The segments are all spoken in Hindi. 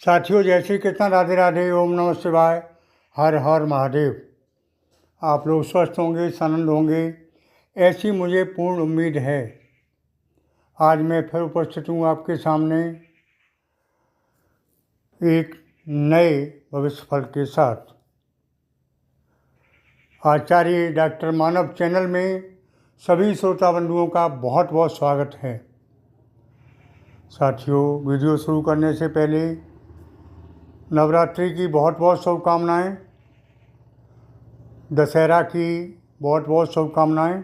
साथियों, जय श्री कृष्ण, राधे राधे, ओम नमः शिवाय, हर हर महादेव। आप लोग स्वस्थ होंगे, आनंद होंगे, ऐसी मुझे पूर्ण उम्मीद है। आज मैं फिर उपस्थित हूँ आपके सामने एक नए भविष्य फल के साथ। आचार्य डॉक्टर मानव चैनल में सभी श्रोता बंधुओं का बहुत बहुत स्वागत है। साथियों, वीडियो शुरू करने से पहले नवरात्रि की बहुत बहुत शुभकामनाएँ, दशहरा की बहुत बहुत शुभकामनाएँ।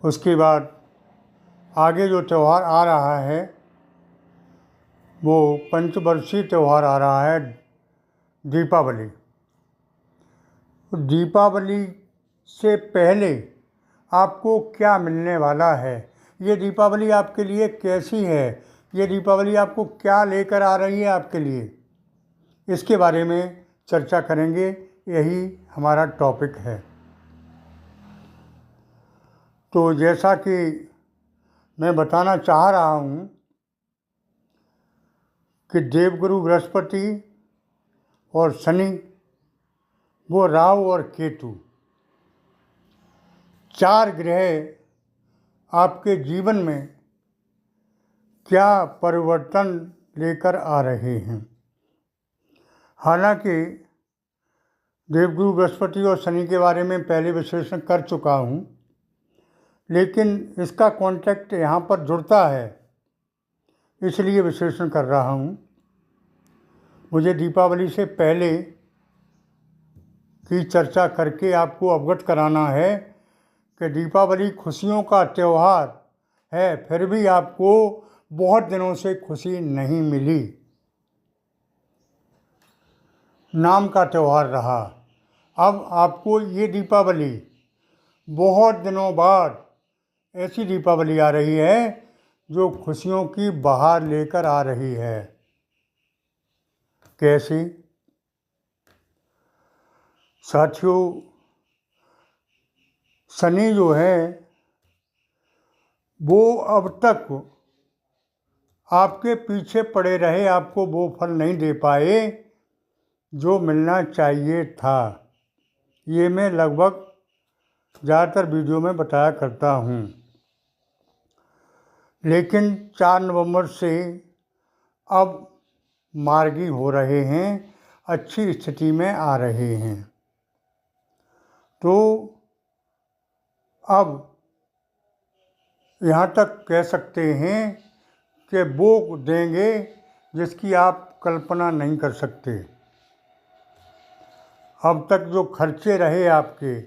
उसके बाद आगे जो त्यौहार आ रहा है वो पंचवर्षीय त्यौहार आ रहा है, दीपावली। तो दीपावली से पहले आपको क्या मिलने वाला है, ये दीपावली आपके लिए कैसी है, ये दीपावली आपको क्या लेकर आ रही है आपके लिए, इसके बारे में चर्चा करेंगे। यही हमारा टॉपिक है। तो जैसा कि मैं बताना चाह रहा हूँ कि देवगुरु बृहस्पति और शनि, वो राहु और केतु, 4 ग्रह आपके जीवन में क्या परिवर्तन लेकर आ रहे हैं। हालांकि देवगुरु बृहस्पति और शनि के बारे में पहले विश्लेषण कर चुका हूँ, लेकिन इसका कॉन्टेक्ट यहाँ पर जुड़ता है, इसलिए विश्लेषण कर रहा हूँ। मुझे दीपावली से पहले की चर्चा करके आपको अवगत कराना है कि दीपावली खुशियों का त्यौहार है, फिर भी आपको बहुत दिनों से खुशी नहीं मिली। नाम का त्यौहार रहा। अब आपको ये दीपावली बहुत दिनों बाद ऐसी दीपावली आ रही है जो खुशियों की बहार लेकर आ रही है। कैसी? साथियों, शनि जो है वो अब तक आपके पीछे पड़े रहे, आपको वो फल नहीं दे पाए जो मिलना चाहिए था। ये मैं लगभग ज़्यादातर वीडियो में बताया करता हूँ। लेकिन 4 नवंबर से अब मार्गी हो रहे हैं, अच्छी स्थिति में आ रहे हैं। तो अब यहाँ तक कह सकते हैं कि वो देंगे जिसकी आप कल्पना नहीं कर सकते। अब तक जो खर्चे रहे आपके,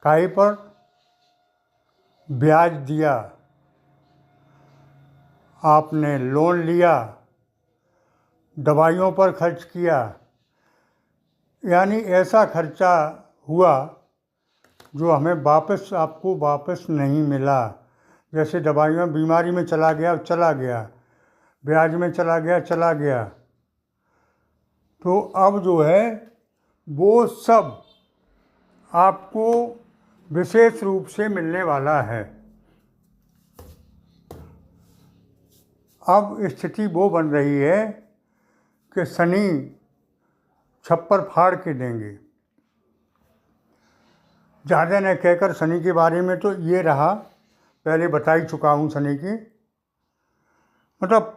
काहे पर ब्याज दिया, आपने लोन लिया, दवाइयों पर खर्च किया, यानी ऐसा खर्चा हुआ जो हमें आपको वापस नहीं मिला। जैसे दवाइयों, बीमारी में चला गया, ब्याज में चला गया। तो अब जो है वो सब आपको विशेष रूप से मिलने वाला है। अब स्थिति वो बन रही है कि शनि छप्पर फाड़ के देंगे। ज़्यादा न कहकर शनि के बारे में तो ये रहा, पहले बता ही चुका हूँ शनि की। मतलब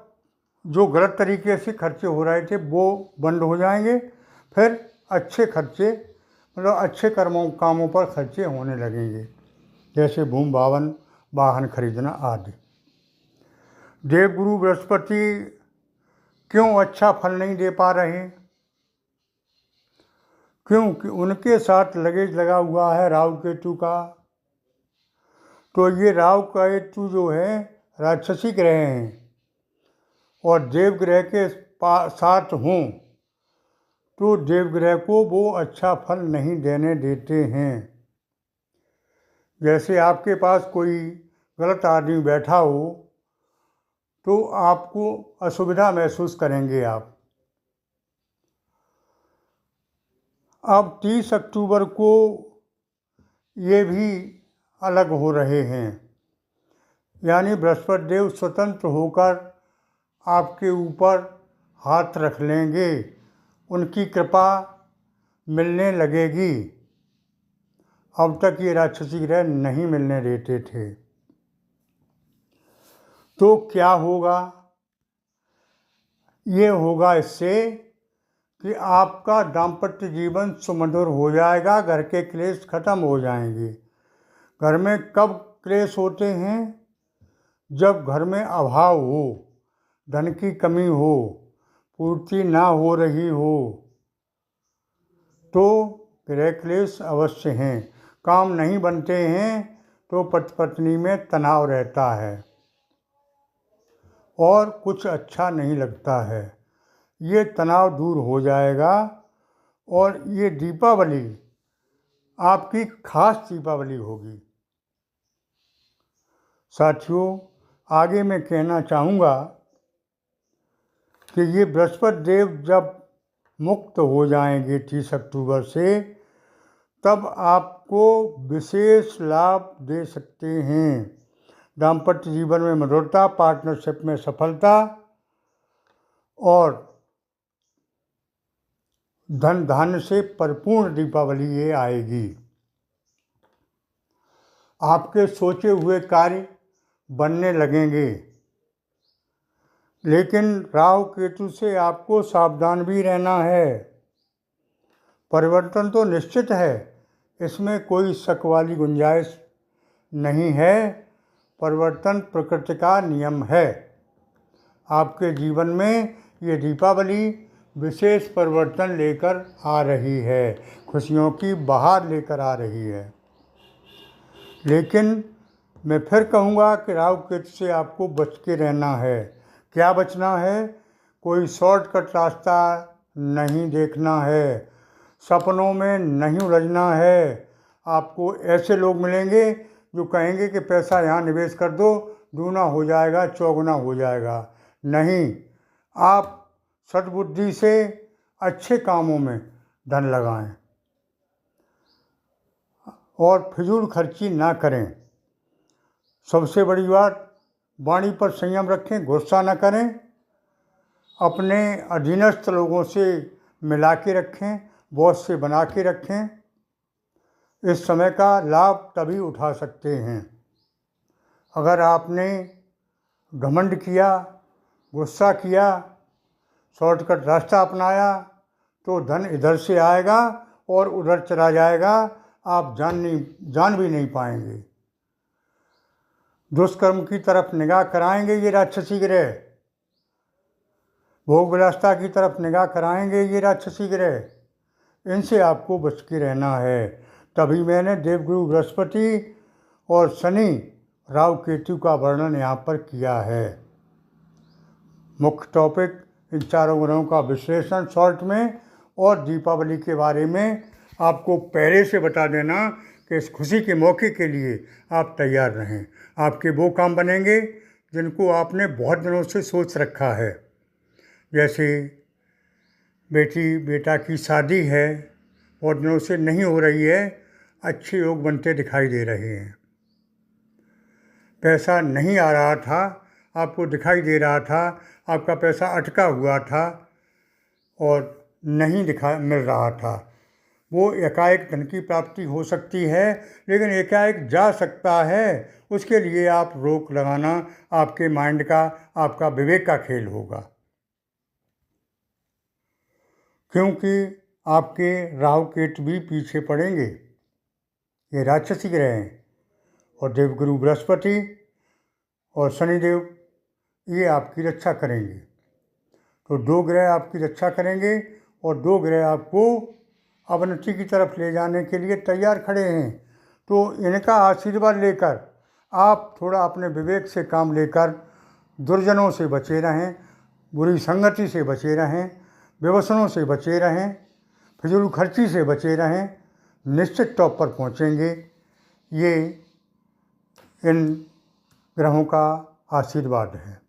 जो गलत तरीके से खर्चे हो रहे थे वो बंद हो जाएंगे, फिर अच्छे खर्चे, मतलब अच्छे कामों पर खर्चे होने लगेंगे, जैसे भूमि भवन, वाहन खरीदना आदि। देवगुरु बृहस्पति क्यों अच्छा फल नहीं दे पा रहे? क्योंकि उनके साथ लगेज लगा हुआ है राहु केतु का। तो ये राहु केतु जो है राक्षसी ग्रह हैं, और देवग्रह के साथ हों तो देवग्रह को वो अच्छा फल नहीं देने देते हैं। जैसे आपके पास कोई गलत आदमी बैठा हो तो आपको असुविधा महसूस करेंगे आप। अब 30 अक्टूबर को ये भी अलग हो रहे हैं, यानी बृहस्पति देव स्वतंत्र होकर आपके ऊपर हाथ रख लेंगे, उनकी कृपा मिलने लगेगी। अब तक ये राक्षसी ग्रह नहीं मिलने देते थे। तो क्या होगा? ये होगा इससे कि आपका दाम्पत्य जीवन सुमधुर हो जाएगा, घर के क्लेश खत्म हो जाएंगे। घर में कब क्लेश होते हैं? जब घर में अभाव हो, धन की कमी हो, पूर्ति ना हो रही हो, तो गृह क्लेश अवश्य हैं। काम नहीं बनते हैं तो पति पत्नी में तनाव रहता है और कुछ अच्छा नहीं लगता है। ये तनाव दूर हो जाएगा और ये दीपावली आपकी खास दीपावली होगी। साथियों, आगे मैं कहना चाहूँगा कि ये बृहस्पति देव जब मुक्त हो जाएंगे 30 अक्टूबर से, तब आपको विशेष लाभ दे सकते हैं। दाम्पत्य जीवन में मधुरता, पार्टनरशिप में सफलता और धन धान्य से परिपूर्ण दीपावली ये आएगी। आपके सोचे हुए कार्य बनने लगेंगे, लेकिन राहु केतु से आपको सावधान भी रहना है। परिवर्तन तो निश्चित है, इसमें कोई शक वाली गुंजाइश नहीं है। परिवर्तन प्रकृति का नियम है। आपके जीवन में ये दीपावली विशेष परिवर्तन लेकर आ रही है, खुशियों की बहार लेकर आ रही है। लेकिन मैं फिर कहूँगा कि राहु केतु से आपको बच के रहना है। क्या बचना है? कोई शॉर्टकट रास्ता नहीं देखना है, सपनों में नहीं उलझना है। आपको ऐसे लोग मिलेंगे जो कहेंगे कि पैसा यहाँ निवेश कर दो, दूना हो जाएगा, चौगुना हो जाएगा। नहीं, आप सद्बुद्धि से अच्छे कामों में धन लगाएं और फिजूल खर्ची ना करें। सबसे बड़ी बात, वाणी पर संयम रखें, गुस्सा ना करें, अपने अधीनस्थ लोगों से मिला के रखें, बॉस से बना के रखें। इस समय का लाभ तभी उठा सकते हैं अगर आपने घमंड किया, गुस्सा किया, शॉर्टकट रास्ता अपनाया, तो धन इधर से आएगा और उधर चला जाएगा, आप जान भी नहीं पाएंगे। दुष्कर्म की तरफ निगाह कराएंगे ये राक्षसी ग्रह, भोग विलासिता की तरफ निगाह कराएंगे ये राक्षसी ग्रह। इनसे आपको बच के रहना है। तभी मैंने देवगुरु बृहस्पति और शनि, राहु केतु का वर्णन यहाँ पर किया है। मुख्य टॉपिक इन चारों ग्रहों का विश्लेषण शॉर्ट में, और दीपावली के बारे में आपको पहले से बता देना कि इस खुशी के मौके के लिए आप तैयार रहें। आपके वो काम बनेंगे जिनको आपने बहुत दिनों से सोच रखा है। जैसे बेटी बेटा की शादी है, बहुत दिनों से नहीं हो रही है, अच्छे योग बनते दिखाई दे रहे हैं। पैसा नहीं आ रहा था, आपको दिखाई दे रहा था, आपका पैसा अटका हुआ था और नहीं मिल रहा था, वो एकाएक धन की प्राप्ति हो सकती है, लेकिन एकाएक जा सकता है। उसके लिए आप रोक लगाना आपके माइंड का, आपका विवेक का खेल होगा। क्योंकि आपके राहु केतु भी पीछे पड़ेंगे, ये राक्षसी ग्रह हैं, और देवगुरु बृहस्पति और शनिदेव ये आपकी रक्षा करेंगे। तो दो ग्रह आपकी रक्षा करेंगे और दो ग्रह आपको अवनति की तरफ ले जाने के लिए तैयार खड़े हैं। तो इनका आशीर्वाद लेकर आप थोड़ा अपने विवेक से काम लेकर दुर्जनों से बचे रहें, बुरी संगति से बचे रहें, व्यसनों से बचे रहें, फिजूल खर्ची से बचे रहें, निश्चित टॉप पर पहुँचेंगे। ये इन ग्रहों का आशीर्वाद है।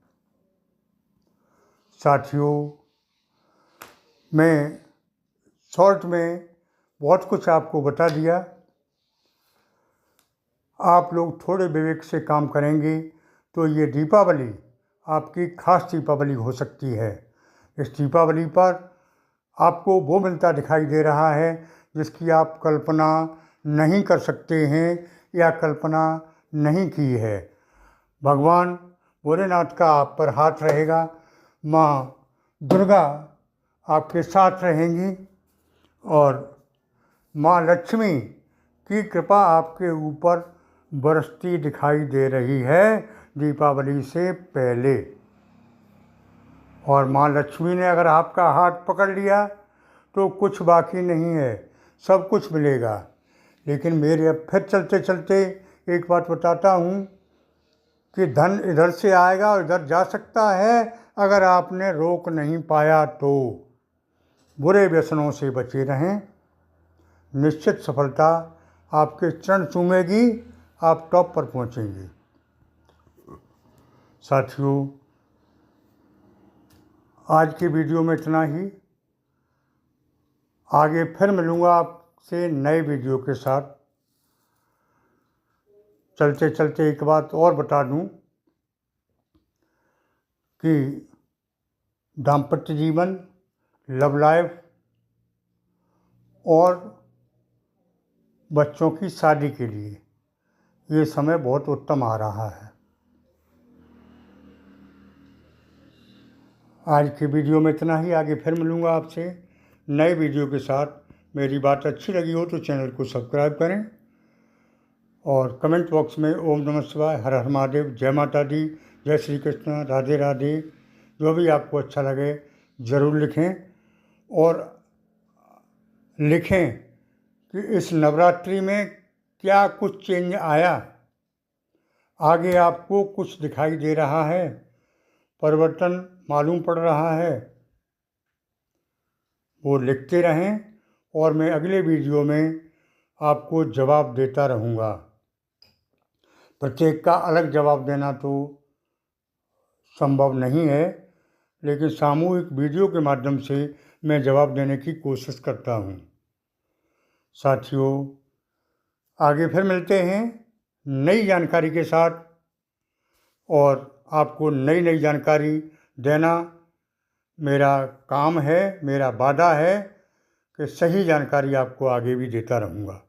साथियों, मैं शॉर्ट में बहुत कुछ आपको बता दिया। आप लोग थोड़े विवेक से काम करेंगे तो ये दीपावली आपकी खास दीपावली हो सकती है। इस दीपावली पर आपको वो मिलता दिखाई दे रहा है जिसकी आप कल्पना नहीं कर सकते हैं या कल्पना नहीं की है। भगवान भोलेनाथ का आप पर हाथ रहेगा, माँ दुर्गा आपके साथ रहेंगी और माँ लक्ष्मी की कृपा आपके ऊपर बरसती दिखाई दे रही है दीपावली से पहले। और माँ लक्ष्मी ने अगर आपका हाथ पकड़ लिया तो कुछ बाकी नहीं है, सब कुछ मिलेगा। लेकिन मेरे अब फिर चलते चलते एक बात बताता हूँ कि धन इधर से आएगा और इधर जा सकता है अगर आपने रोक नहीं पाया तो। बुरे व्यसनों से बचे रहें, निश्चित सफलता आपके चरण चूमेगी, आप टॉप पर पहुंचेंगे। साथियों, आज की वीडियो में इतना ही। आगे फिर मिलूँगा आपसे नए वीडियो के साथ। चलते चलते एक बात और बता दूं कि दाम्पत्य जीवन, लव लाइफ और बच्चों की शादी के लिए ये समय बहुत उत्तम आ रहा है। आज की वीडियो में इतना ही। आगे फिर मिलूँगा आपसे नए वीडियो के साथ। मेरी बात अच्छी लगी हो तो चैनल को सब्सक्राइब करें और कमेंट बॉक्स में ओम नमः शिवाय, हर हर महादेव, जय माता दी, जय श्री कृष्ण, राधे राधे, जो भी आपको अच्छा लगे ज़रूर लिखें। और लिखें कि इस नवरात्रि में क्या कुछ चेंज आया, आगे आपको कुछ दिखाई दे रहा है, परिवर्तन मालूम पड़ रहा है, वो लिखते रहें और मैं अगले वीडियो में आपको जवाब देता रहूँगा। प्रत्येक का अलग जवाब देना तो संभव नहीं है, लेकिन सामूहिक वीडियो के माध्यम से मैं जवाब देने की कोशिश करता हूँ। साथियों, आगे फिर मिलते हैं नई जानकारी के साथ और आपको नई नई जानकारी देना मेरा काम है, मेरा वादा है कि सही जानकारी आपको आगे भी देता रहूँगा।